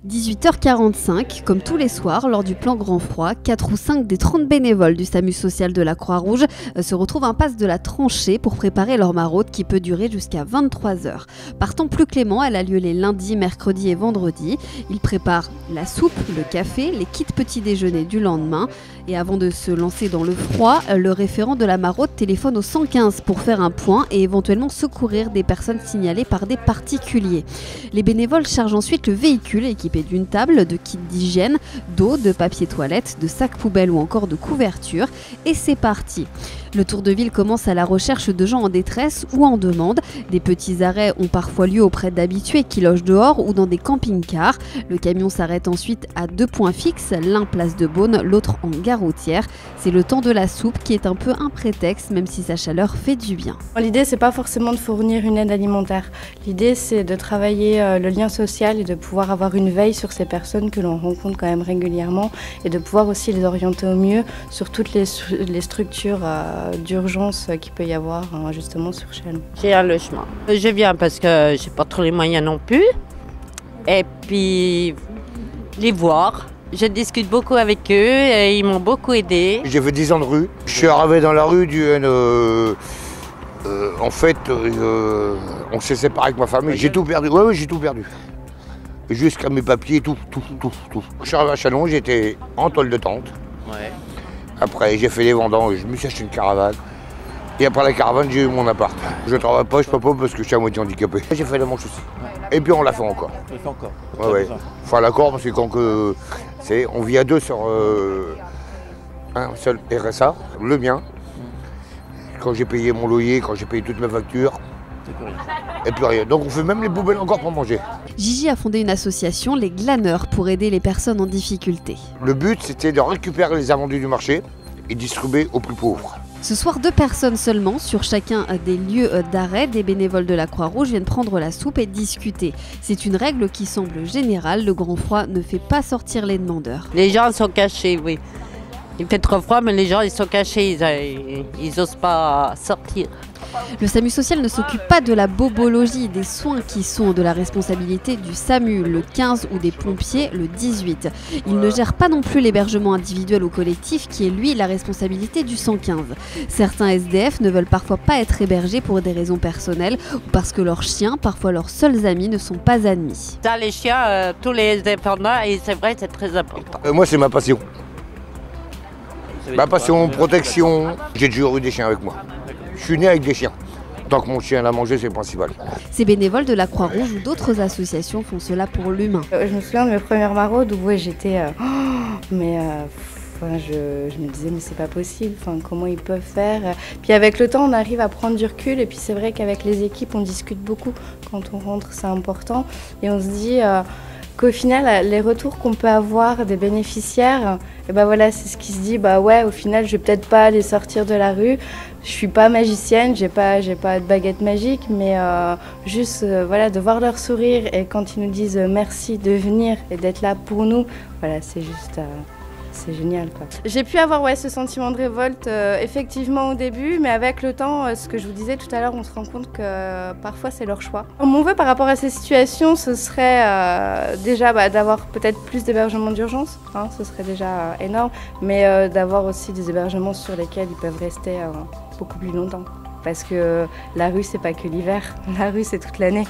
18h45, comme tous les soirs, lors du plan Grand Froid, 4 ou 5 des 30 bénévoles du SAMU social de la Croix-Rouge se retrouvent en passe de la tranchée pour préparer leur maraude qui peut durer jusqu'à 23h. Par temps plus clément, elle a lieu les lundis, mercredis et vendredis. Ils préparent la soupe, le café, les kits petit déjeuner du lendemain. Et avant de se lancer dans le froid, le référent de la maraude téléphone au 115 pour faire un point et éventuellement secourir des personnes signalées par des particuliers. Les bénévoles chargent ensuite le véhicule équipé d'une table, de kits d'hygiène, d'eau, de papier toilette, de sacs poubelles ou encore de couvertures. Et c'est parti. Le tour de ville commence à la recherche de gens en détresse ou en demande. Des petits arrêts ont parfois lieu auprès d'habitués qui logent dehors ou dans des camping-cars. Le camion s'arrête ensuite à 2 points fixes, l'un place de Beaune, l'autre en gare routière. C'est le temps de la soupe qui est un peu un prétexte, même si sa chaleur fait du bien. L'idée, c'est pas forcément de fournir une aide alimentaire. L'idée, c'est de travailler le lien social et de pouvoir avoir une veille sur ces personnes que l'on rencontre quand même régulièrement et de pouvoir aussi les orienter au mieux sur toutes les structures d'urgence qu'il peut y avoir justement sur Chelles. J'ai un logement. Je viens parce que j'ai pas trop les moyens non plus. Et puis les voir. Je discute beaucoup avec eux et ils m'ont beaucoup aidé. J'ai fait 10 ans de rue. Je suis arrivé dans la rue en fait, on s'est séparé avec ma famille. J'ai tout perdu. Ouais, j'ai tout perdu. Jusqu'à mes papiers, tout. Je suis arrivé à Chalon, j'étais en tôle de tente. Ouais. Après, j'ai fait les vendanges, je me suis acheté une caravane. Et après la caravane, j'ai eu mon appart. Je travaille pas, je peux pas parce que je suis à moitié handicapé. J'ai fait la manche aussi. Et puis on l'a fait encore. On l'a fait encore. Ouais. Enfin l'accord parce que on vit à deux sur un seul RSA, le mien. Quand j'ai payé mon loyer, quand j'ai payé toutes mes factures. Et plus rien. Donc on fait même les poubelles encore pour manger. Gigi a fondé une association, les Glaneurs, pour aider les personnes en difficulté. Le but, c'était de récupérer les invendus du marché et distribuer aux plus pauvres. Ce soir, 2 personnes seulement sur chacun des lieux d'arrêt. Des bénévoles de la Croix-Rouge viennent prendre la soupe et discuter. C'est une règle qui semble générale. Le grand froid ne fait pas sortir les demandeurs. Les gens sont cachés, oui. Il fait trop froid, mais les gens ils sont cachés, ils n'osent pas sortir. Le SAMU social ne s'occupe pas de la bobologie, des soins qui sont de la responsabilité du SAMU, le 15 ou des pompiers, le 18. Il ne gère pas non plus l'hébergement individuel ou collectif qui est lui la responsabilité du 115. Certains SDF ne veulent parfois pas être hébergés pour des raisons personnelles ou parce que leurs chiens, parfois leurs seuls amis, ne sont pas admis. Ça, les chiens, tous les dépendants, et c'est vrai, c'est très important. Moi, c'est ma passion. Ma passion, protection. J'ai toujours eu des chiens avec moi. Je suis né avec des chiens. Tant que mon chien l'a mangé, c'est le principal. Ces bénévoles de la Croix-Rouge ou d'autres associations font cela pour l'humain. Je me souviens de mes premières maraudes où j'étais... je me disais mais c'est pas possible, comment ils peuvent faire. Puis avec le temps on arrive à prendre du recul et puis c'est vrai qu'avec les équipes on discute beaucoup. Quand on rentre c'est important et on se dit qu'au final les retours qu'on peut avoir des bénéficiaires, et c'est ce qui se dit au final je vais peut-être pas les sortir de la rue. Je suis pas magicienne, j'ai pas de baguette magique, mais juste de voir leur sourire et quand ils nous disent merci de venir et d'être là pour nous, c'est juste c'est génial quoi. J'ai pu avoir ce sentiment de révolte effectivement au début, mais avec le temps, ce que je vous disais tout à l'heure, on se rend compte que parfois c'est leur choix. Mon vœu par rapport à ces situations, ce serait déjà d'avoir peut-être plus d'hébergements d'urgence, ce serait déjà énorme, mais d'avoir aussi des hébergements sur lesquels ils peuvent rester beaucoup plus longtemps. Parce que la rue, c'est pas que l'hiver, la rue, c'est toute l'année.